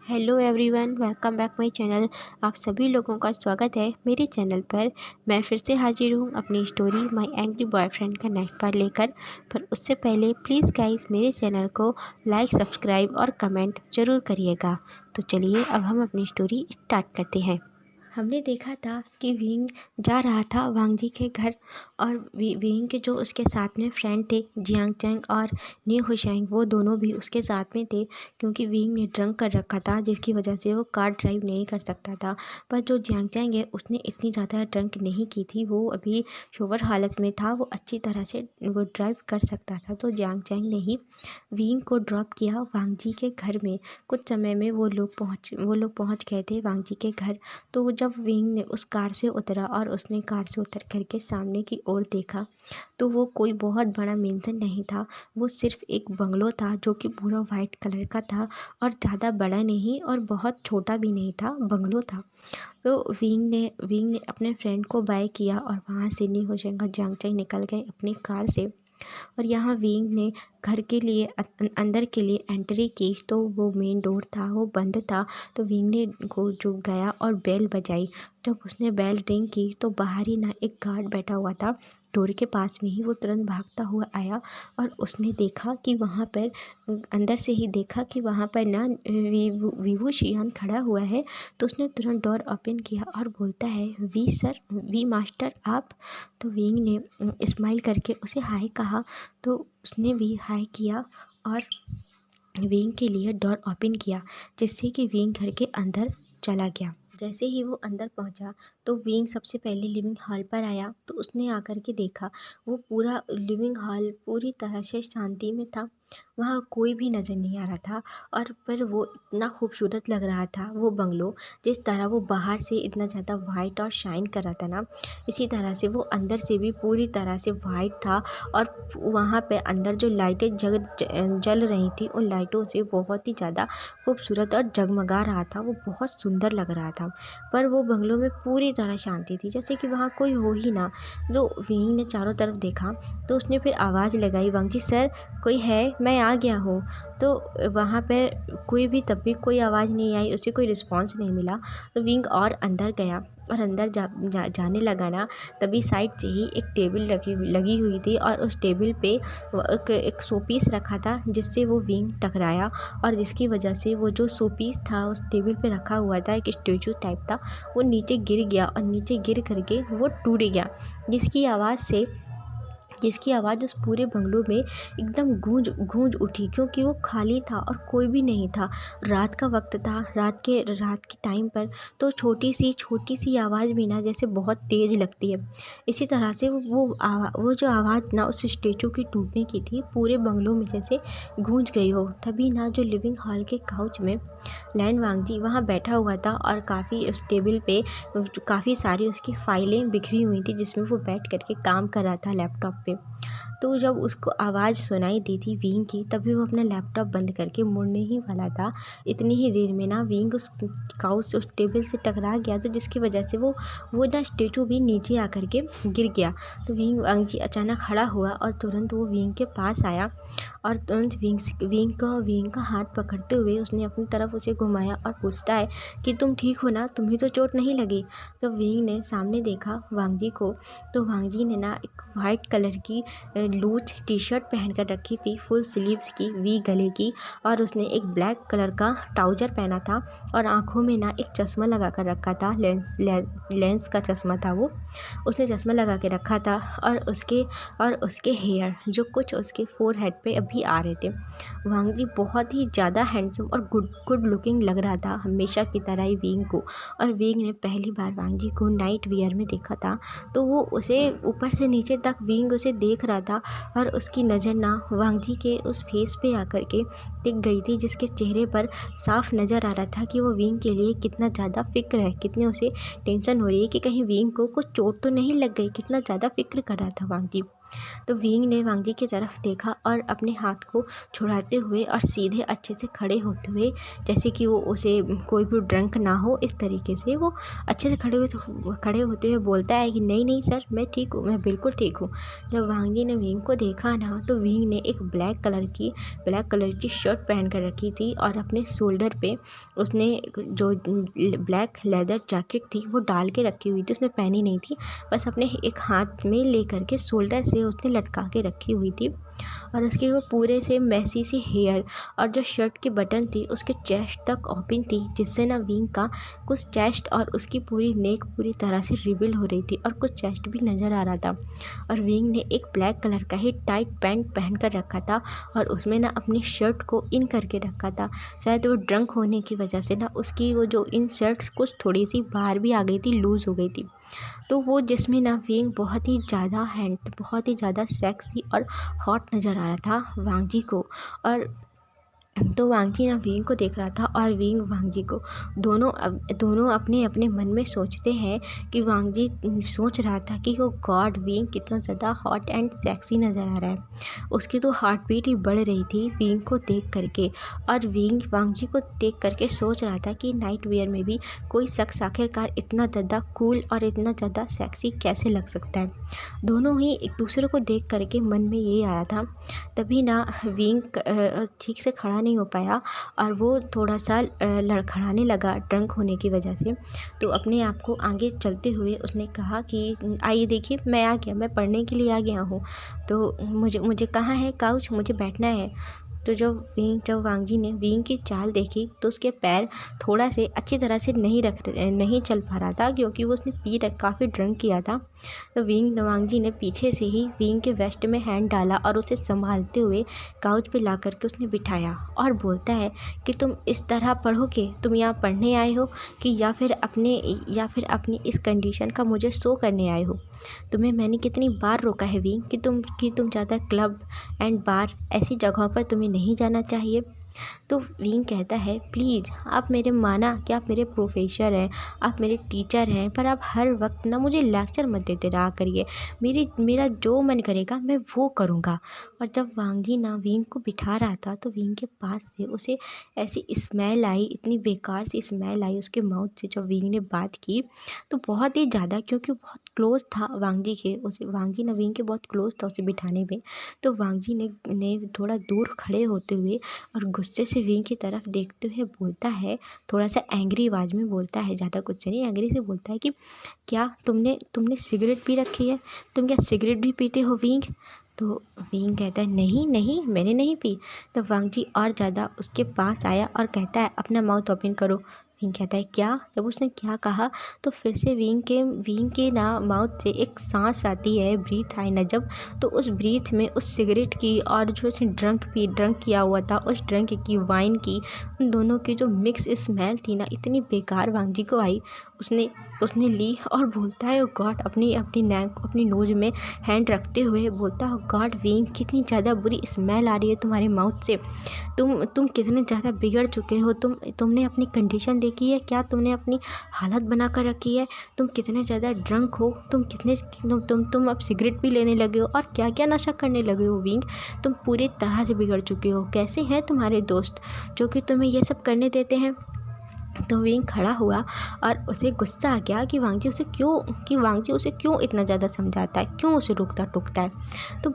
Hello everyone, welcome back my channel. आप सभी लोगों का स्वागत है मेरे चैनल पर। मैं फिर से हाजिर हूँ अपनी स्टोरी माय एंग्री बॉयफ्रेंड का नेक्स्ट पार्ट लेकर। पर उससे पहले प्लीज़ गाइस मेरे चैनल को लाइक, सब्सक्राइब और कमेंट ज़रूर करिएगा। तो चलिए अब हम अपनी स्टोरी स्टार्ट करते हैं। हमने देखा था कि विंग जा रहा था वांग जी के घर और विंग के जो उसके साथ में फ्रेंड थे जियांग चैंग और नी हुशैंग, वो दोनों भी उसके साथ में थे क्योंकि विंग ने ड्रंक कर रखा था जिसकी वजह से वो कार ड्राइव नहीं कर सकता था। पर जो जियांग चैंग है उसने इतनी ज़्यादा ड्रंक नहीं की थी, वो अभी सोबर हालत में था, वो अच्छी तरह से वो ड्राइव कर सकता था। तो जियांग चैंग ने ही विंग को ड्रॉप किया वांग जी के घर में। कुछ समय में वो लोग पहुँच गए थे वांग जी के घर। तो जब विंग ने उस कार से उतरा और उसने कार से उतर करके सामने की ओर देखा तो वो कोई बहुत बड़ा मेंशन नहीं था, वो सिर्फ एक बंगलो था जो कि पूरा वाइट कलर का था और ज़्यादा बड़ा नहीं और बहुत छोटा भी नहीं था, बंगलो था। तो विंग ने अपने फ्रेंड को बाय किया और वहाँ से नी होशंग और जियांग चैंग निकल गए अपनी कार से। और यहाँ विंग ने घर के लिए अंदर के लिए एंट्री की तो वो मेन डोर था वो बंद था। तो विंग ने को जो गया और बेल बजाई। जब उसने बेल रिंग की तो बाहर ही ना एक गार्ड बैठा हुआ था डोर के पास में ही। वो तुरंत भागता हुआ आया और उसने देखा कि वहाँ पर अंदर से ही देखा कि वहाँ पर ना वीवू शियान खड़ा हुआ है। तो उसने तुरंत डोर ओपन किया और बोलता है, वी सर, वी मास्टर आप। तो विंग ने स्माइल करके उसे हाय कहा। तो उसने भी हाय किया और विंग के लिए डोर ओपन किया जिससे कि विंग घर के अंदर चला गया। जैसे ही वो अंदर पहुंचा तो विंग सबसे पहले लिविंग हॉल पर आया। तो उसने आकर के देखा वो पूरा लिविंग हॉल पूरी तरह से शांति में था, वहाँ कोई भी नज़र नहीं आ रहा था। और पर वो इतना खूबसूरत लग रहा था वो बंगलो, जिस तरह वो बाहर से इतना ज़्यादा वाइट और शाइन कर रहा था ना, इसी तरह से वो अंदर से भी पूरी तरह से वाइट था। और वहाँ पे अंदर जो लाइटें जल रही थी उन लाइटों से बहुत ही ज़्यादा खूबसूरत और जगमगा रहा था, वो बहुत सुंदर लग रहा था। पर वो बंगलों में पूरी तरह शांति थी, जैसे कि वहाँ कोई हो ही ना। जो विंग ने चारों तरफ देखा तो उसने फिर आवाज़ लगाई, वांग जी सर कोई है, मैं आ गया हूँ। तो वहाँ पर कोई भी तब भी कोई आवाज़ नहीं आई, उसे कोई रिस्पॉन्स नहीं मिला। तो विंग और अंदर गया और अंदर जाने लगा ना, तभी साइड से ही एक टेबल लगी हुई थी और उस टेबल पे एक शो पीस रखा था जिससे वो विंग टकराया और जिसकी वजह से वो जो शो पीस था उस टेबल पे रखा हुआ था, एक स्टेचू टाइप था, वो नीचे गिर गया और नीचे गिर करके वो टूट गया, जिसकी आवाज़ उस पूरे बंगलों में एकदम गूंज उठी क्योंकि वो खाली था और कोई भी नहीं था। रात का वक्त था, रात के टाइम पर तो छोटी सी आवाज़ भी ना जैसे बहुत तेज़ लगती है। इसी तरह से वो जो आवाज़ ना उस स्टेचू की टूटने की थी पूरे बंगलों में जैसे गूंज गई हो। तभी ना जो लिविंग हॉल के काउच में लैन वांग जी वहाँ बैठा हुआ था और काफ़ी उस टेबल पे काफ़ी सारी उसकी फाइलें बिखरी हुई थी जिसमें वो बैठ करके काम कर रहा था लैपटॉप पे। तो जब उसको आवाज़ सुनाई दी थी विंग की, तभी वो अपना लैपटॉप बंद करके मुड़ने ही वाला था। इतनी ही देर में ना विंग उस काउच से उस टेबल से टकरा गया, तो जिसकी वजह से वो ना स्टेचू भी नीचे आकर के गिर गया। तो वांग जी अचानक खड़ा हुआ और तुरंत वो विंग के पास आया और तुरंत विंग का हाथ पकड़ते हुए उसने अपनी तरफ उसे घुमाया और पूछता है कि तुम ठीक हो ना, तुम्हें तो चोट नहीं लगी। जब विंग ने सामने देखा वांग जी को तो वांग जी ने ना एक वाइट कलर की लूज टी शर्ट पहन कर रखी थी, फुल स्लीव्स की, वी गले की, और उसने एक ब्लैक कलर का ट्राउजर पहना था और आंखों में ना एक चश्मा लगा कर रखा था, लेंस का चश्मा था वो, उसने चश्मा लगा के रखा था। और उसके हेयर जो कुछ उसके फोरहेड पे अभी आ रहे थे। वांग जी बहुत ही ज़्यादा हैंडसम और गुड लुकिंग लग रहा था, हमेशा की तरह ही विंग को। और विंग ने पहली बार वांग जी को नाइट वियर में देखा था, तो वो उसे ऊपर से नीचे तक विंग उसे देख रहा था और उसकी नज़र ना वांग जी के उस फेस पे आकर के टिक गई थी, जिसके चेहरे पर साफ नज़र आ रहा था कि वो विंग के लिए कितना ज़्यादा फिक्र है, कितने उसे टेंशन हो रही है कि कहीं विंग को कुछ चोट तो नहीं लग गई, कितना ज़्यादा फिक्र कर रहा था वांग जी। तो विंग ने वांगजी की तरफ देखा और अपने हाथ को छुड़ाते हुए और सीधे अच्छे से खड़े होते हुए, जैसे कि वो उसे कोई भी ड्रंक ना हो, इस तरीके से वो अच्छे से खड़े होते हुए बोलता है कि नहीं नहीं सर, मैं ठीक हूँ, मैं बिल्कुल ठीक हूँ। जब वांगजी ने विंग को देखा ना, तो विंग ने एक ब्लैक कलर की शर्ट पहन कर रखी थी और अपने शोल्डर पे उसने जो ब्लैक लेदर जैकेट थी वो डाल के रखी हुई थी। उसने पहनी नहीं थी, बस अपने एक हाथ में ले करके शोल्डर से उसने लटका के रखी हुई थी। और उसके वो पूरे से मैसी सी हेयर और जो शर्ट की बटन थी उसके चेस्ट तक ओपन थी, जिससे ना विंग का कुछ चेस्ट और उसकी पूरी नेक पूरी तरह से रिवील हो रही थी और कुछ चेस्ट भी नज़र आ रहा था। और विंग ने एक ब्लैक कलर का ही टाइट पैंट पहन कर रखा था और उसमें ना अपनी शर्ट को इन करके रखा था। शायद वो ड्रंक होने की वजह से ना उसकी वो जो इन शर्ट कुछ थोड़ी सी बाहर भी आ गई थी, लूज़ हो गई थी। तो वो जिसमें ना विंग बहुत ही ज़्यादा सेक्सी और हॉट नज़र आ रहा था वांगजी को। और तो वांगजी ना विंग को देख रहा था और विंग वांगजी को, दोनों अपने अपने मन में सोचते हैं कि वांगजी सोच रहा था कि वो गॉड, विंग कितना ज़्यादा हॉट एंड सेक्सी नज़र आ रहा है। उसकी तो हार्ट बीट ही बढ़ रही थी विंग को देख करके, और विंग वांगजी को देख करके सोच रहा था कि नाइट वेयर में भी कोई शख्स आखिरकार इतना ज़्यादा कूल और इतना ज़्यादा सेक्सी कैसे लग सकता है। दोनों ही एक दूसरे को देख करके मन में यही आया था। तभी ना विंग ठीक से खड़ा नहीं हो पाया और वो थोड़ा सा लड़खड़ाने लगा ड्रंक होने की वजह से। तो अपने आप को आगे चलते हुए उसने कहा कि आइए देखिए, मैं आ गया, मैं पढ़ने के लिए आ गया हूँ, तो मुझे कहाँ है काउच, मुझे बैठना है। तो जब वांगजी ने विंग की चाल देखी तो उसके पैर थोड़ा से अच्छी तरह से नहीं चल पा रहा था, क्योंकि वो उसने काफ़ी ड्रंक किया था। तो वांगजी ने पीछे से ही विंग के वेस्ट में हैंड डाला और उसे संभालते हुए काउच पे ला करके उसने बिठाया और बोलता है कि तुम इस तरह पढ़ोगे, तुम यहाँ पढ़ने आए हो कि या फिर अपनी इस कंडीशन का मुझे शो करने आए हो। तुम्हें मैंने कितनी बार रोका है विंग कि तुम ज़्यादा क्लब एंड बार ऐसी जगहों पर तुम्हें नहीं जाना चाहिए। तो विंग कहता है, प्लीज़ आप मेरे माना कि आप मेरे प्रोफेसर हैं, आप मेरे टीचर हैं, पर आप हर वक्त ना मुझे लेक्चर मत देते रहा करिए। मेरा जो मन करेगा मैं वो करूँगा। और जब वांगजी ना विंग को बिठा रहा था तो विंग के पास से उसे ऐसी स्मेल आई, इतनी बेकार सी स्मेल आई उसके माउथ से जब विंग ने बात की। तो बहुत ही ज़्यादा, क्योंकि बहुत क्लोज था वांगजी के, उसे वांगजी ना विंग के बहुत क्लोज था उसे बिठाने में। तो वांगजी ने थोड़ा दूर खड़े होते हुए और गुस्से से विंग की तरफ देखते हुए बोलता है, थोड़ा सा एंग्री आवाज़ में बोलता है, ज़्यादा कुछ नहीं, एंग्री से बोलता है कि क्या तुमने सिगरेट पी रखी है? तुम क्या सिगरेट भी पीते हो विंग? तो विंग कहता है, नहीं नहीं, मैंने नहीं पी। तो वांगजी और ज़्यादा उसके पास आया और कहता है, अपना माउथ ओपन करो। विंग कहता है, क्या? जब उसने क्या कहा तो फिर से विंग के ना माउथ से एक सांस आती है, ब्रीथ आई ना जब, तो उस ब्रीथ में उस सिगरेट की और जो उसने ड्रंक किया हुआ था उस ड्रंक की, वाइन की, उन दोनों की जो मिक्स स्मेल थी ना, इतनी बेकार वांगजी को आई। उसने ली और बोलता है, ओ गॉड, अपनी नोज में हैंड रखते हुए बोलता है, गॉड विंग, कितनी ज़्यादा बुरी स्मेल आ रही है तुम्हारे माउथ से। तुम कितने ज़्यादा बिगड़ चुके हो। तुमने अपनी कंडीशन देखी है क्या? तुमने अपनी हालत बना कर रखी है। तुम कितने ज़्यादा ड्रंक हो। तुम अब सिगरेट भी लेने लगे हो और क्या क्या नशा करने लगे हो विंग। तुम पूरी तरह से बिगड़ चुके हो। कैसे हैं तुम्हारे दोस्त जो कि तुम्हें ये सब करने देते हैं? तो विंग खड़ा हुआ और उसे गुस्सा आ गया कि वांगजी उसे क्यों इतना ज़्यादा समझाता है, क्यों उसे रोकता टोकता है। तो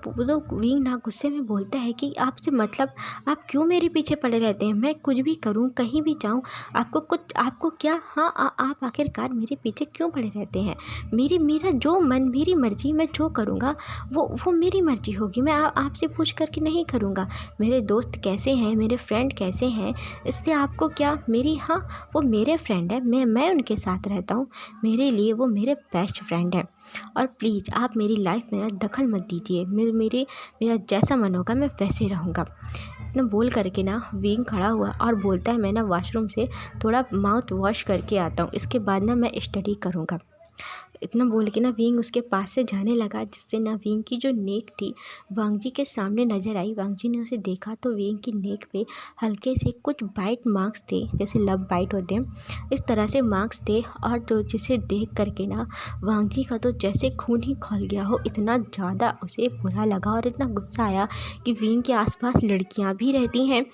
विंग ना गुस्से में बोलता है कि आपसे मतलब, आप क्यों मेरे पीछे पड़े रहते हैं? मैं कुछ भी करूं, कहीं भी जाऊं, आपको क्या? हाँ, आप आखिरकार मेरे पीछे क्यों पड़े रहते हैं? मेरा जो मन, मेरी मर्जी, मैं जो करूँगा वो मेरी मर्जी होगी। मैं आपसे पूछ करके नहीं करूँगा। मेरे दोस्त कैसे हैं, मेरे फ्रेंड कैसे हैं, इससे आपको क्या? हाँ, वो मेरे फ्रेंड है, मैं उनके साथ रहता हूँ, मेरे लिए वो मेरे बेस्ट फ्रेंड है। और प्लीज़ आप मेरी लाइफ में ना दखल मत दीजिए। मेरा जैसा मन होगा मैं वैसे रहूँगा। इतना बोल करके ना विंग खड़ा हुआ और बोलता है, मैं ना वॉशरूम से थोड़ा माउथ वॉश करके आता हूँ, इसके बाद ना मैं स्टडी करूँगा। इतना बोल के ना विंग उसके पास से जाने लगा, जिससे ना विंग की जो नेक थी वांग जी के सामने नज़र आई। वांग जी ने उसे देखा तो विंग की नेक पे हल्के से कुछ बाइट मार्क्स थे, जैसे लव बाइट होते हैं इस तरह से मार्क्स थे। और तो जिसे देख करके ना वांग जी का तो जैसे खून ही खौल गया हो, इतना ज़्यादा उसे बुरा लगा और इतना गुस्सा आया कि विंग के आसपास लड़कियां भी रहती हैं।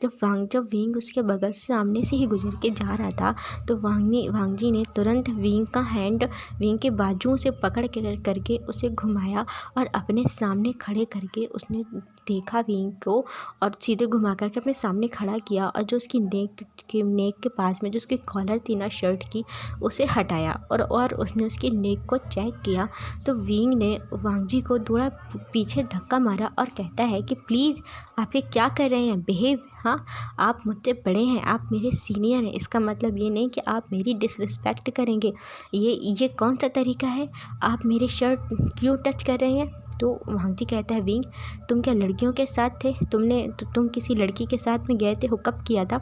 जब विंग उसके बगल से सामने से ही गुजर के जा रहा था तो वांग जी ने तुरंत विंग का हैंड विंग के बाजुओं से पकड़ के करके उसे घुमाया और अपने सामने खड़े करके उसने देखा विंग को और सीधे घुमा करके अपने सामने खड़ा किया। और जो उसकी नेक के पास में जो उसकी कॉलर थी ना शर्ट की, उसे हटाया और उसने उसकी नेक को चेक किया। तो विंग ने वांग जी को थोड़ा पीछे धक्का मारा और कहता है कि प्लीज़ आप ये क्या कर रहे हैं, बिहेव। हाँ, आप मुझसे बड़े हैं, आप मेरे सीनियर हैं, इसका मतलब ये नहीं कि आप मेरी डिसरिस्पेक्ट करेंगे। ये कौन सा तरीका है, आप मेरे शर्ट क्यों टच कर रहे हैं। तो वांग जी कहता है विंग, तुम क्या लड़कियों के साथ थे, तुम किसी लड़की के साथ में गए थे, हुकअप किया था।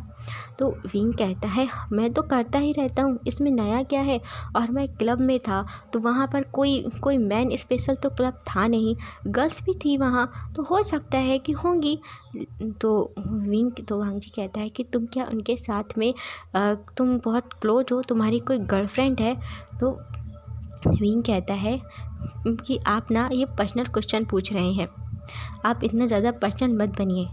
तो विंग कहता है मैं तो करता ही रहता हूँ, इसमें नया क्या है। और मैं क्लब में था तो वहाँ पर कोई मैन स्पेशल तो क्लब था नहीं, गर्ल्स भी थी वहाँ, तो हो सकता है कि होंगी। तो वांग जी कहता है कि तुम क्या उनके साथ में तुम बहुत क्लोज हो, तुम्हारी कोई गर्लफ्रेंड है। तो विंग कहता है कि आप ना ये पर्सनल क्वेश्चन पूछ रहे हैं, आप इतना ज़्यादा पर्सनल मत बनिए,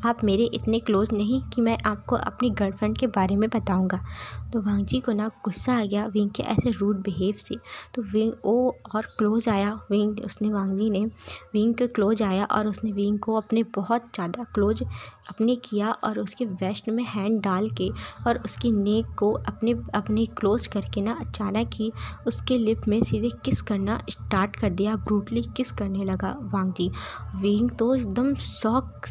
आप मेरे इतने क्लोज नहीं कि मैं आपको अपनी गर्लफ्रेंड के बारे में बताऊंगा। तो वांग जी को ना गुस्सा आ गया विंग के ऐसे रूड बिहेव से। तो विंग और क्लोज आया, वांग जी ने विंग के क्लोज आया और उसने विंग को अपने बहुत ज़्यादा क्लोज अपने किया और उसके वेस्ट में हैंड डाल के और उसकी नेक को अपने क्लोज करके ना अचानक ही उसके लिप में सीधे किस करना स्टार्ट कर दिया, ब्रूटली किस करने लगा वांग जी। विंग तो एकदम शॉक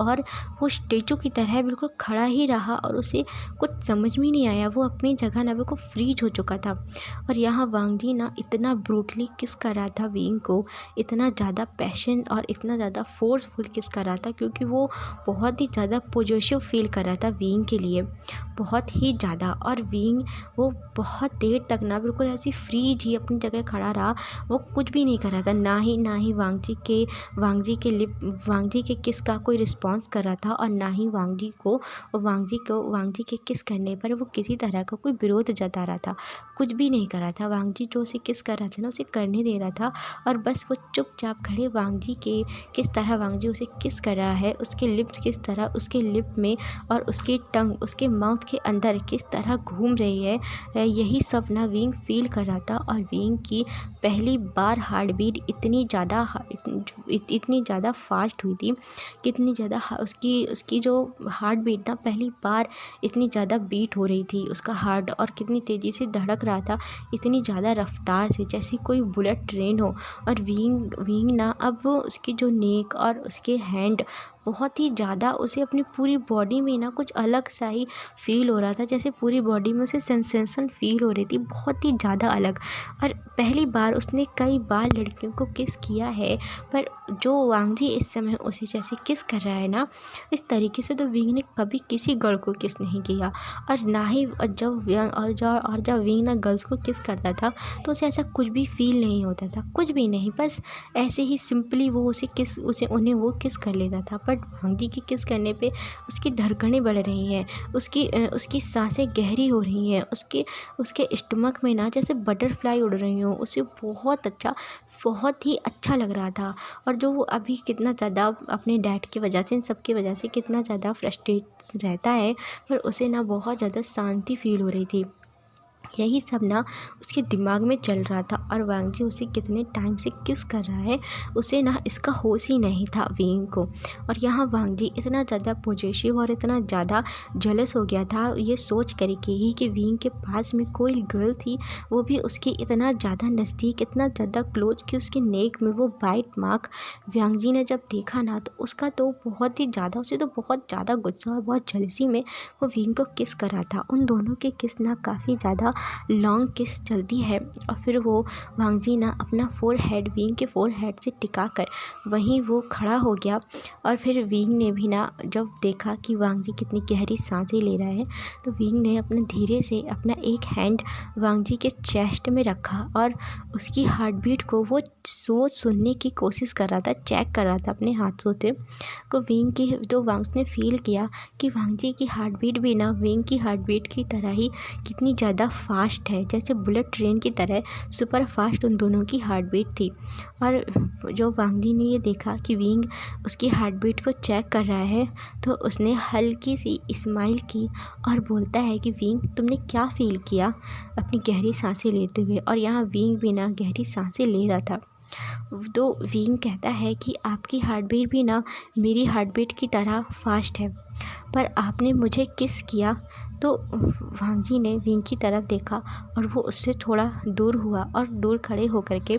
और वो स्टेचू की तरह बिल्कुल खड़ा ही रहा और उसे कुछ समझ में नहीं आया, वो अपनी जगह ना बिल्कुल फ्रीज हो चुका था। और यहाँ वांग जी ना इतना ब्रूटली किस कर रहा था विंग को, इतना ज़्यादा पैशन और इतना ज़्यादा फोर्सफुल किस कर रहा था, क्योंकि वो बहुत ही ज़्यादा पॉजिटिव फील कर रहा था विंग के लिए, बहुत ही ज़्यादा। और विंग वो बहुत देर तक ना बिल्कुल ऐसी फ्रीज ही अपनी जगह खड़ा रहा, वो कुछ भी नहीं कर रहा था, ना ही वांग जी के किस का कोई रिस्पॉन्स कर रहा था और ना ही वांग जी के किस करने पर वो किसी तरह का कोई विरोध जता रहा था, कुछ भी नहीं कर रहा था। वांग जी जो उसे किस कर रहा था ना उसे करने दे रहा था और बस वो चुपचाप खड़े वांग जी के किस तरह वांग जी उसे किस कर रहा है, उसके लिप्स किस तरह उसके लिप में और उसकी टंग उसके माउथ के अंदर किस तरह घूम रही है, यही सब ना विंग फील कर रहा था। और विंग की पहली बार हार्ट बीट इतनी ज़्यादा फास्ट हुई थी, कितनी ज़्यादा उसकी जो हार्ट बीट ना पहली बार इतनी ज़्यादा बीट हो रही थी उसका हार्ट, और कितनी तेज़ी से धड़क रहा था, इतनी ज़्यादा रफ्तार से जैसे कोई बुलेट ट्रेन हो। और विंग ना अब उसकी जो नेक और उसके हैंड बहुत ही ज़्यादा उसे अपनी पूरी बॉडी में ना कुछ अलग सा ही फील हो रहा था, जैसे पूरी बॉडी में उसे सेंसेशन फील हो रही थी, बहुत ही ज़्यादा अलग। और पहली बार उसने कई बार लड़कियों को किस किया है, पर जो वांग जी इस समय उसे जैसे किस कर रहा है ना इस तरीके से तो विंग ने कभी किसी गर्ल को किस नहीं किया। और ना ही जब विंग ना गर्ल्स को किस करता था तो उसे ऐसा कुछ भी फील नहीं होता था, कुछ भी नहीं, बस ऐसे ही सिंपली वो उन्हें वो किस कर लेता था। बट वांग जी की किस करने पे उसकी धड़कनें बढ़ रही हैं, उसकी सांसें गहरी हो रही हैं, उसके स्टमक में ना जैसे बटरफ्लाई उड़ रही हों, उसे बहुत ही अच्छा लग रहा था। और जो वो अभी कितना ज़्यादा अपने डैड की वजह से इन सब की वजह से कितना ज़्यादा फ्रस्ट्रेट रहता है, पर उसे ना बहुत ज़्यादा शांति फील हो रही थी, यही सब ना उसके दिमाग में चल रहा था। और वांग जी उसे कितने टाइम से किस कर रहा है उसे ना इसका होश ही नहीं था विंग को। और यहाँ वांग जी इतना ज़्यादा पॉजिटिव और इतना ज़्यादा जलस हो गया था ये सोच करके ही कि विंग के पास में कोई गर्ल थी, वो भी उसके इतना ज़्यादा नज़दीक, इतना ज़्यादा क्लोज कि उसके नेक में वो बाइट मार्क वांग जी ने जब देखा ना तो उसका तो बहुत ही ज़्यादा, उसे तो बहुत ज़्यादा गुस्सा और बहुत जलसी में वो विंग को किस कर रहा था। उन दोनों के किस ना काफ़ी ज़्यादा लॉन्ग किस चलती है और फिर वो वांग जी ना अपना फोरहेड विंग के फोरहेड से टिका कर वहीं वो खड़ा हो गया। और फिर विंग ने भी ना जब देखा कि वांग जी कितनी गहरी सांसें ले रहा है, तो विंग ने अपना धीरे से अपना एक हैंड वांग जी के चेस्ट में रखा और उसकी हार्ट बीट को वो सुनने की कोशिश कर रहा था, चेक कर रहा था अपने हाथों से। को विंग की तो वांग ने फील किया कि वांग जी की हार्ट बीट भी ना विंग की हार्ट बीट की तरह ही कितनी ज़्यादा फास्ट है, जैसे बुलेट ट्रेन की तरह सुपर फास्ट उन दोनों की हार्ट बीट थी। और जो वांग जी ने ये देखा कि विंग उसकी हार्ट बीट को चेक कर रहा है, तो उसने हल्की सी स्माइल की और बोलता है कि विंग तुमने क्या फ़ील किया अपनी गहरी सांसें लेते हुए। और यहाँ विंग भी ना गहरी सांसें ले रहा था। तो विंग कहता है कि आपकी हार्ट बीट भी ना मेरी हार्ट बीट की तरह फास्ट है, पर आपने मुझे किस किया। तो वांग जी ने विंग की तरफ देखा और वो उससे थोड़ा दूर हुआ और दूर खड़े होकर के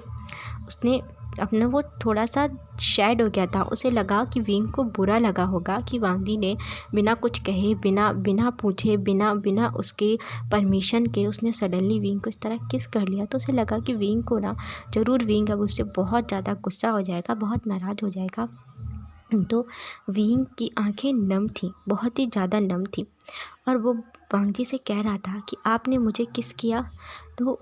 उसने अपना वो थोड़ा सा शैड हो गया था। उसे लगा कि विंग को बुरा लगा होगा कि वांग जी ने बिना कुछ कहे, बिना पूछे, बिना उसके परमिशन के उसने सडनली विंग को इस तरह किस कर लिया। तो उसे लगा कि विंग को ना ज़रूर विंग अब उससे बहुत ज़्यादा गुस्सा हो जाएगा, बहुत नाराज़ हो जाएगा। तो विंग की आंखें नम थीं, बहुत ही ज़्यादा नम थीं और वो वांग जी से कह रहा था कि आपने मुझे किस किया। तो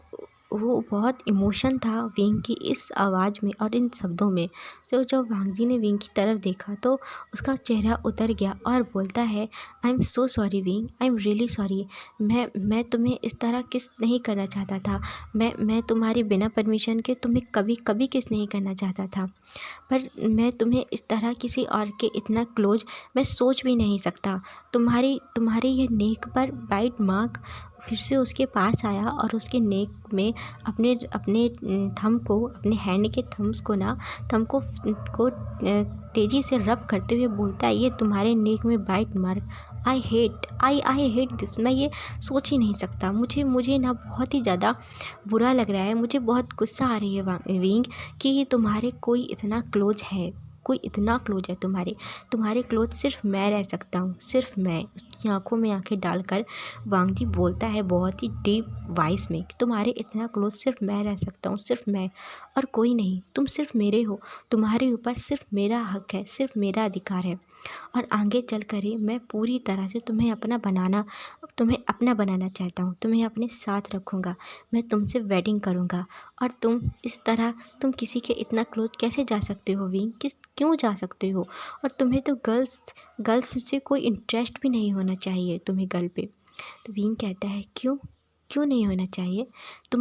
वो बहुत इमोशन था विंग की इस आवाज़ में और इन शब्दों में। तो जब वांग जी ने विंग की तरफ देखा तो उसका चेहरा उतर गया और बोलता है, I am so sorry wing, I am really sorry. मैं तुम्हें इस तरह किस नहीं करना चाहता था। मैं तुम्हारी बिना परमिशन के तुम्हें कभी किस नहीं करना चाहता था, पर मैं तुम्हें इस तरह किसी और के इतना क्लोज मैं सोच भी नहीं सकता। तुम्हारी ये नेक पर बाइट मार्क फिर से उसके पास आया और उसके नेक में अपने अपने थंब को, अपने हैंड के थंब को तेज़ी से रब करते हुए बोलता है, ये तुम्हारे नेक में bite mark, I hate this. मैं ये सोच ही नहीं सकता। मुझे ना बहुत ही ज़्यादा बुरा लग रहा है, मुझे बहुत गुस्सा आ रही है विंग कि तुम्हारे कोई इतना क्लोज है, कोई इतना क्लोज है तुम्हारे क्लोज सिर्फ मैं रह सकता हूँ, सिर्फ मैं। उसकी आंखों में आंखें डालकर वांग जी बोलता है बहुत ही डीप वॉइस में कि तुम्हारे इतना क्लोज सिर्फ मैं रह सकता हूँ, सिर्फ मैं और कोई नहीं। तुम सिर्फ मेरे हो, तुम्हारे ऊपर सिर्फ मेरा हक है, सिर्फ मेरा अधिकार है। और आगे चल कर ही मैं पूरी तरह से तुम्हें अपना बनाना चाहता हूँ, तुम्हें अपने साथ रखूँगा, मैं तुमसे वेडिंग करूँगा। और तुम किसी के इतना क्लोज कैसे जा सकते हो विंग, क्यों जा सकते हो। और तुम्हें तो गर्ल्स से कोई इंटरेस्ट भी नहीं होना चाहिए तुम्हें गर्ल पे। तो विंग कहता है क्यों नहीं होना चाहिए। तो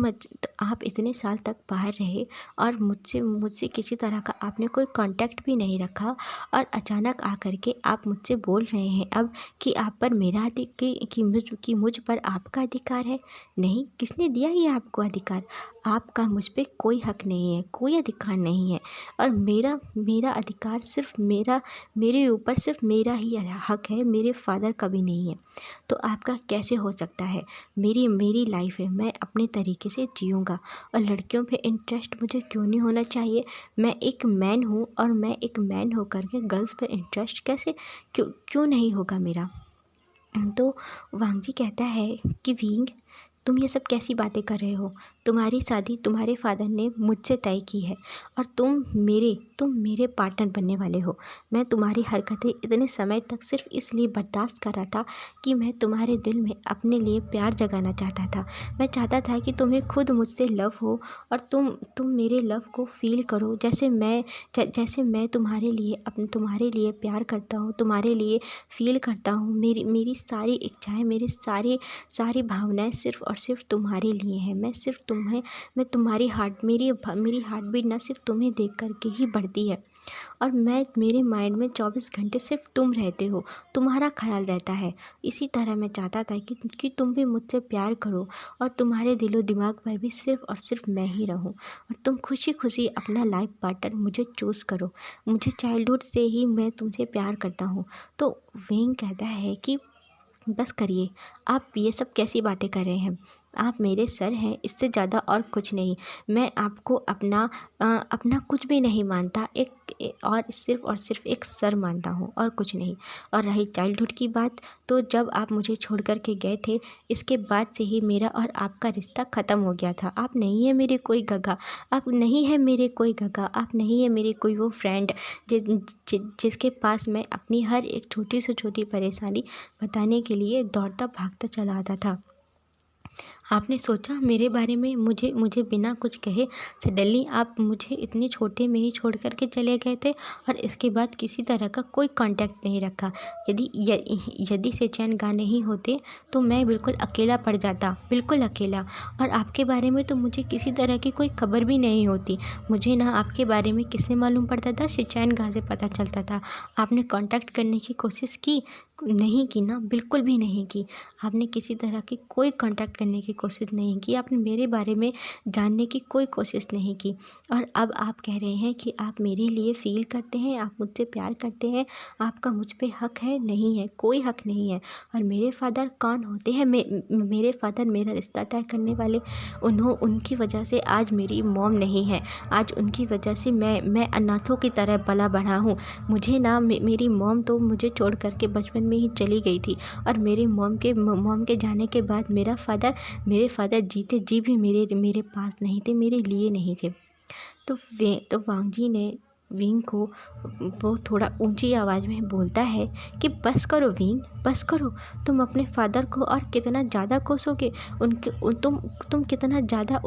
आप इतने साल तक बाहर रहे और मुझसे किसी तरह का आपने कोई कांटेक्ट भी नहीं रखा, और अचानक आकर के आप मुझसे बोल रहे हैं अब कि आप पर मेरा कि मुझ पर आपका अधिकार है। नहीं, किसने दिया ये आपको अधिकार। आपका मुझ पे कोई हक नहीं है, कोई अधिकार नहीं है। और मेरा अधिकार सिर्फ मेरे ऊपर सिर्फ मेरा ही हक है, मेरे फादर का भी नहीं है। तो आपका कैसे हो सकता है। मेरी लाइफ है, मैं अपने तरीके से जीऊँगा और लड़कियों पे इंटरेस्ट मुझे क्यों नहीं होना चाहिए। मैं एक मैन हूँ और मैं एक मैन होकर के गर्ल्स पे इंटरेस्ट कैसे क्यों नहीं होगा मेरा। तो वांग जी कहता है कि विंग तुम ये सब कैसी बातें कर रहे हो। तुम्हारी शादी तुम्हारे फादर ने मुझसे तय की है और तुम मेरे पार्टनर बनने वाले हो। मैं तुम्हारी हरकतें इतने समय तक सिर्फ इसलिए बर्दाश्त कर रहा था कि मैं तुम्हारे दिल में अपने लिए प्यार जगाना चाहता था। मैं चाहता था कि तुम्हें खुद मुझसे लव हो और तुम मेरे लव को फील करो, जैसे मैं तुम्हारे लिए प्यार करता हूँ, तुम्हारे लिए फील करता हूँ। मेरी सारी इच्छाएं, सारी भावनाएं सिर्फ़ और सिर्फ तुम्हारे लिए हैं। मैं तुम्हारी मेरी हार्ट बीट ना सिर्फ तुम्हें देख कर के ही बढ़ती है, और मेरे माइंड में 24 घंटे सिर्फ तुम रहते हो, तुम्हारा ख्याल रहता है। इसी तरह मैं चाहता था कि तुम भी मुझसे प्यार करो और तुम्हारे दिलो दिमाग पर भी सिर्फ और सिर्फ मैं ही रहूं, और तुम खुशी खुशी अपना लाइफ पार्टनर मुझे चूज़ करो। मुझे चाइल्डहुड से ही मैं तुमसे प्यार करता हूँ। तो विंग कहता है कि बस करिए, आप ये सब कैसी बातें कर रहे हैं? आप मेरे सर हैं, इससे ज़्यादा और कुछ नहीं। मैं आपको अपना कुछ भी नहीं मानता, और सिर्फ़ एक सर मानता हूँ और कुछ नहीं। और रही चाइल्डहुड की बात, तो जब आप मुझे छोड़ कर के गए थे, इसके बाद से ही मेरा और आपका रिश्ता ख़त्म हो गया था। आप नहीं है मेरे कोई गगा, आप नहीं है मेरे कोई गगा, आप नहीं है मेरी कोई वो फ्रेंड जिसके पास मैं अपनी हर एक छोटी से छोटी परेशानी बताने के लिए दौड़ता भागता चला आता था। आपने सोचा मेरे बारे में, मुझे मुझे बिना कुछ कहे सडनली आप मुझे इतने छोटे में ही छोड़ कर के चले गए थे, और इसके बाद किसी तरह का कोई कांटेक्ट नहीं रखा। यदि सेचैन नहीं होते तो मैं बिल्कुल अकेला पड़ जाता, बिल्कुल अकेला। और आपके बारे में तो मुझे किसी तरह की कोई खबर भी नहीं होती। मुझे ना आपके बारे में किससे मालूम पड़ता था, सेचैन से पता चलता था। आपने कांटेक्ट करने की कोशिश की? नहीं की ना, बिल्कुल भी नहीं की। आपने किसी तरह की कोई कांटेक्ट करने की कोशिश नहीं की, आपने मेरे बारे में जानने की कोई कोशिश नहीं की। और अब आप कह रहे हैं कि आप मेरे लिए फ़ील करते हैं, आप मुझसे प्यार करते हैं, आपका मुझ पे हक है? नहीं है, कोई हक नहीं है। और मेरे फ़ादर कौन होते हैं? मेरे फ़ादर मेरा रिश्ता तय करने वाले, उनकी वजह से आज मेरी मॉम नहीं है। आज उनकी वजह से मैं अनाथों की तरह पला बढ़ा हूँ। मुझे ना मेरी मॉम तो मुझे छोड़ कर के बचपन में ही चली गई थी, और मेरे मॉम के जाने के बाद मेरे फादर जीते जी भी मेरे पास नहीं थे, मेरे लिए नहीं थे। तो वांग जी ने विंग को, वो थोड़ा ऊंची आवाज़ में बोलता है कि बस करो विंग, बस करो। तुम अपने फादर को और कितना ज़्यादा कोसोगे, उनके तुम कितना ज़्यादा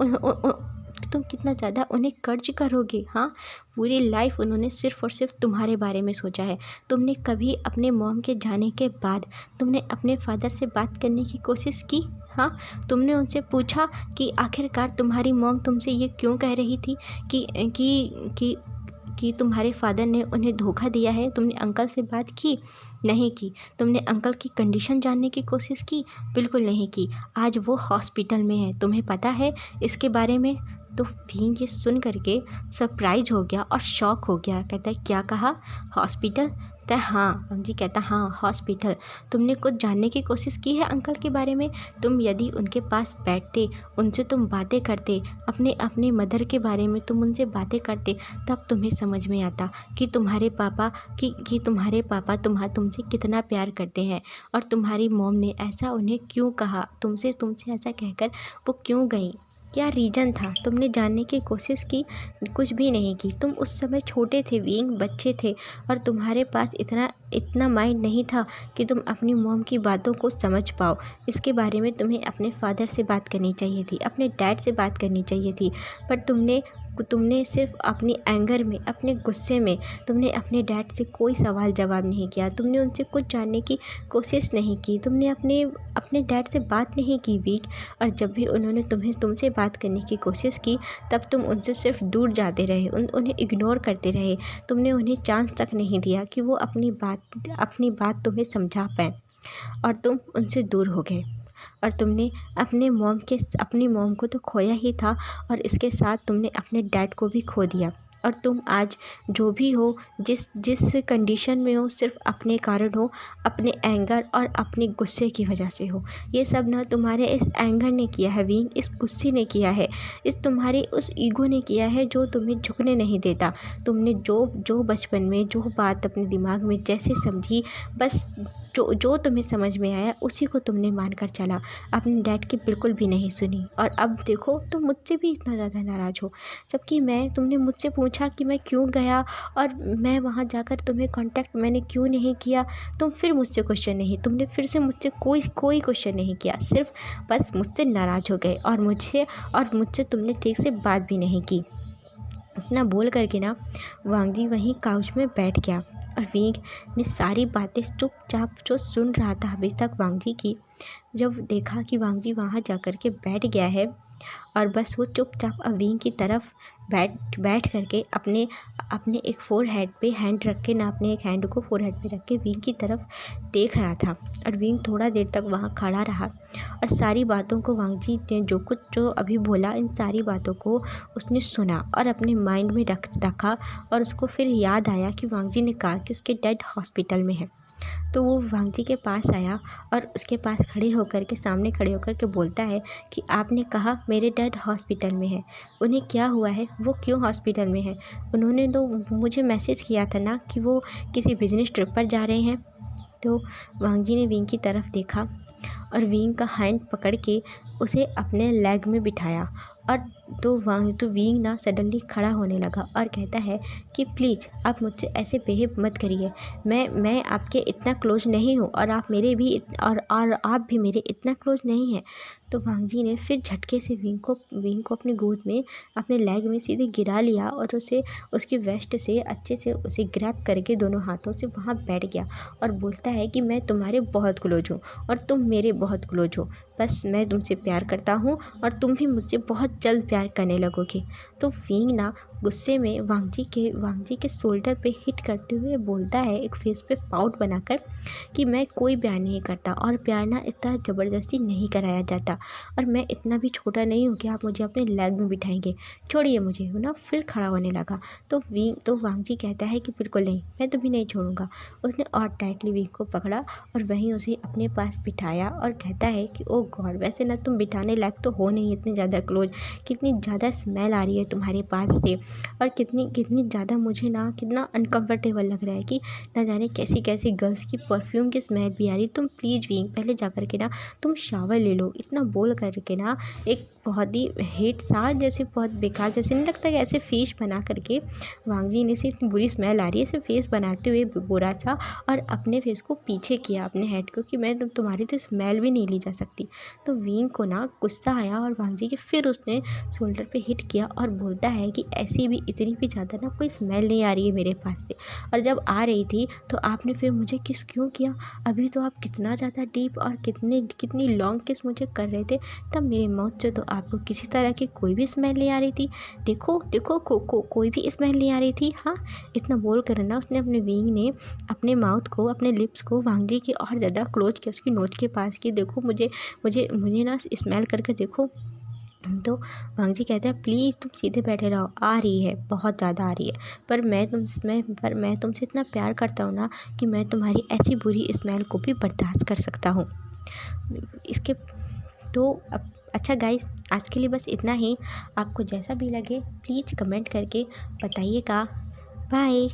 तुम कितना ज़्यादा उन्हें कर्ज करोगे। हाँ, पूरी लाइफ उन्होंने सिर्फ़ और सिर्फ तुम्हारे बारे में सोचा है। तुमने कभी अपने मॉम के जाने के बाद तुमने अपने फादर से बात करने की कोशिश की? हाँ, तुमने उनसे पूछा कि आखिरकार तुम्हारी मॉम तुमसे ये क्यों कह रही थी कि तुम्हारे फादर ने उन्हें धोखा दिया है? तुमने अंकल से बात की? नहीं की। तुमने अंकल की कंडीशन जानने की कोशिश की? बिल्कुल नहीं की। आज वो हॉस्पिटल में है, तुम्हें पता है इसके बारे में? तो विंग ये सुन करके सरप्राइज हो गया और शॉक हो गया। कहता है क्या कहा, हॉस्पिटल? कहता है हाँ। वांग जी कहता हाँ, हॉस्पिटल। तुमने कुछ जानने की कोशिश की है अंकल के बारे में? तुम यदि उनके पास बैठते, उनसे तुम बातें करते, अपने मदर के बारे में तुम उनसे बातें करते, तब तुम्हें समझ में आता कि तुम्हारे पापा तुमसे कितना प्यार करते हैं, और तुम्हारी मॉम ने ऐसा उन्हें क्यों कहा, तुमसे ऐसा कहकर वो क्यों गई, क्या रीज़न था? तुमने जानने की कोशिश की? कुछ भी नहीं की। तुम उस समय छोटे थे विंग, बच्चे थे, और तुम्हारे पास इतना माइंड नहीं था कि तुम अपनी मॉम की बातों को समझ पाओ। इसके बारे में तुम्हें अपने फादर से बात करनी चाहिए थी, अपने डैड से बात करनी चाहिए थी। पर तुमने सिर्फ अपनी एंगर में, अपने गुस्से में तुमने अपने डैड से कोई सवाल जवाब नहीं किया। तुमने उनसे कुछ जानने की कोशिश नहीं की। तुमने अपने डैड से बात नहीं की वीक। और जब भी उन्होंने तुमसे बात करने की कोशिश की, तब तुम उनसे सिर्फ दूर जाते रहे, उन्हें इग्नोर करते रहे। तुमने उन्हें चांस तक नहीं दिया कि वो अपनी बात तुम्हें समझा पाए, और तुम उनसे दूर हो गए। और तुमने अपनी मॉम को तो खोया ही था, और इसके साथ तुमने अपने डैड को भी खो दिया। और तुम आज जो भी हो, जिस कंडीशन में हो, सिर्फ अपने कारण हो, अपने एंगर और अपने गुस्से की वजह से हो। ये सब ना तुम्हारे इस एंगर ने किया है विंग, इस गुस्से ने किया है, इस तुम्हारे उस ईगो ने किया है जो तुम्हें झुकने नहीं देता। तुमने जो बचपन में जो बात अपने दिमाग में जैसे समझी, बस जो तुम्हें समझ में आया उसी को तुमने मानकर चला, अपने डैड की बिल्कुल भी नहीं सुनी। और अब देखो तुम मुझसे भी इतना ज़्यादा नाराज़ हो, जबकि तुमने मुझसे पूछा कि मैं क्यों गया, और मैं वहाँ जाकर तुम्हें कांटेक्ट मैंने क्यों नहीं किया। तुम फिर मुझसे क्वेश्चन नहीं, तुमने फिर से मुझसे कोई क्वेश्चन नहीं किया, सिर्फ बस मुझसे नाराज़ हो गए, और मुझसे तुमने ठीक से बात भी नहीं की। इतना बोल करके ना वांग जी वहीं काउच में बैठ गया, और विंग ने सारी बातें चुपचाप जो सुन रहा था अभी तक वांग जी की, जब देखा कि वांग जी वहाँ जा कर के बैठ गया है, और बस वो चुपचाप विंग की तरफ बैठ करके अपने एक फोरहेड पे हैंड रख के ना, अपने एक हैंड को फोरहेड पे रख के विंग की तरफ देख रहा था। और विंग थोड़ा देर तक वहाँ खड़ा रहा, और सारी बातों को वांग जी ने जो अभी बोला, इन सारी बातों को उसने सुना और अपने माइंड में रखा। और उसको फिर याद आया कि वांग जी ने कहा कि उसके डैड हॉस्पिटल में है। तो वो वांगजी के पास आया और उसके पास सामने खड़े होकर के बोलता है कि आपने कहा मेरे डैड हॉस्पिटल में है, उन्हें क्या हुआ है, वो क्यों हॉस्पिटल में है? उन्होंने तो मुझे मैसेज किया था ना कि वो किसी बिजनेस ट्रिप पर जा रहे हैं। तो वांगजी ने विंग की तरफ देखा और विंग का हैंड पकड़ के उसे अपने लेग में बिठाया। और तो विंग ना सडनली खड़ा होने लगा और कहता है कि प्लीज़ आप मुझसे ऐसे बिहेव मत करिए, मैं आपके इतना क्लोज नहीं हूँ और आप भी मेरे इतना क्लोज नहीं हैं। तो वांगजी ने फिर झटके से विंग को अपनी गोद में अपने लेग में सीधे गिरा लिया और उसे उसकी वेस्ट से अच्छे से उसे ग्रैब करके दोनों हाथों से वहाँ बैठ गया और बोलता है कि मैं तुम्हारे बहुत क्लोज हूँ और तुम मेरे बहुत क्लोज हो, बस मैं तुमसे प्यार करता हूँ और तुम भी मुझसे बहुत जल्द प्यार करने लगोगे। तो विंग ना गुस्से में वांगजी के शोल्डर पे हिट करते हुए बोलता है एक फेस पे पाउट बनाकर कि मैं कोई प्यार नहीं करता और प्यार ना इस तरह ज़बरदस्ती नहीं कराया जाता और मैं इतना भी छोटा नहीं हूँ कि आप मुझे अपने लेग में बिठाएंगे, छोड़िए मुझे। वो ना फिर खड़ा होने लगा। तो वांगजी कहता है कि बिल्कुल नहीं, मैं तुम्हें नहीं छोड़ूंगा। उसने और टाइटली विंग को पकड़ा और वहीं उसे अपने पास बिठाया और कहता है कि ओ गॉड, वैसे ना तुम बिठाने लायक तो हो नहीं इतने ज़्यादा क्लोज, कितनी ज़्यादा स्मेल आ रही है तुम्हारे पास से और कितनी ज़्यादा मुझे ना कितना अनकंफर्टेबल लग रहा है कि ना जाने कैसी कैसी गर्ल्स की परफ्यूम की स्मेल भी आ रही। तुम प्लीज़ विंग पहले जा कर के ना तुम शावर ले लो। इतना बोल करके ना एक बहुत ही हेट सा जैसे बहुत बेकार जैसे नहीं लगता कि ऐसे फेस बना करके वांगजी ने से इतनी बुरी स्मेल आ रही है ऐसे फेस बनाते हुए बुरा सा और अपने फेस को पीछे किया अपने हेड को कि मैं तुम्हारी तो स्मेल भी नहीं ली जा सकती। तो विंग को ना गुस्सा आया और वांगजी के फिर उसने शोल्डर पे हिट किया और बोलता है कि ऐसी भी इतनी भी ज़्यादा ना कोई स्मेल नहीं आ रही है मेरे पास से, और जब आ रही थी तो आपने फिर मुझे किस क्यों किया? अभी तो आप कितना ज़्यादा डीप और कितनी लॉन्ग किस मुझे कर रहे थे, तब मेरे माउथ से तो आपको किसी तरह की कोई भी स्मेल नहीं आ रही थी। देखो देखो कोई भी स्मेल नहीं आ रही थी। हाँ, इतना बोल कर ना उसने अपने विंग ने अपने माउथ को अपने लिप्स को वांगजी के और ज़्यादा क्लोज किया, उसकी नोच के पास की। देखो मुझे ना स्मेल करके देखो। तो वांगजी कहता है प्लीज़ तुम सीधे बैठे रहो, आ रही है, बहुत ज़्यादा आ रही है, पर मैं तुमसे इतना प्यार करता हूँ ना कि मैं तुम्हारी ऐसी बुरी स्मेल को भी बर्दाश्त कर सकता हूँ। इसके तो अब अच्छा गाइस, आज के लिए बस इतना ही। आपको जैसा भी लगे प्लीज़ कमेंट करके बताइएगा। बाय।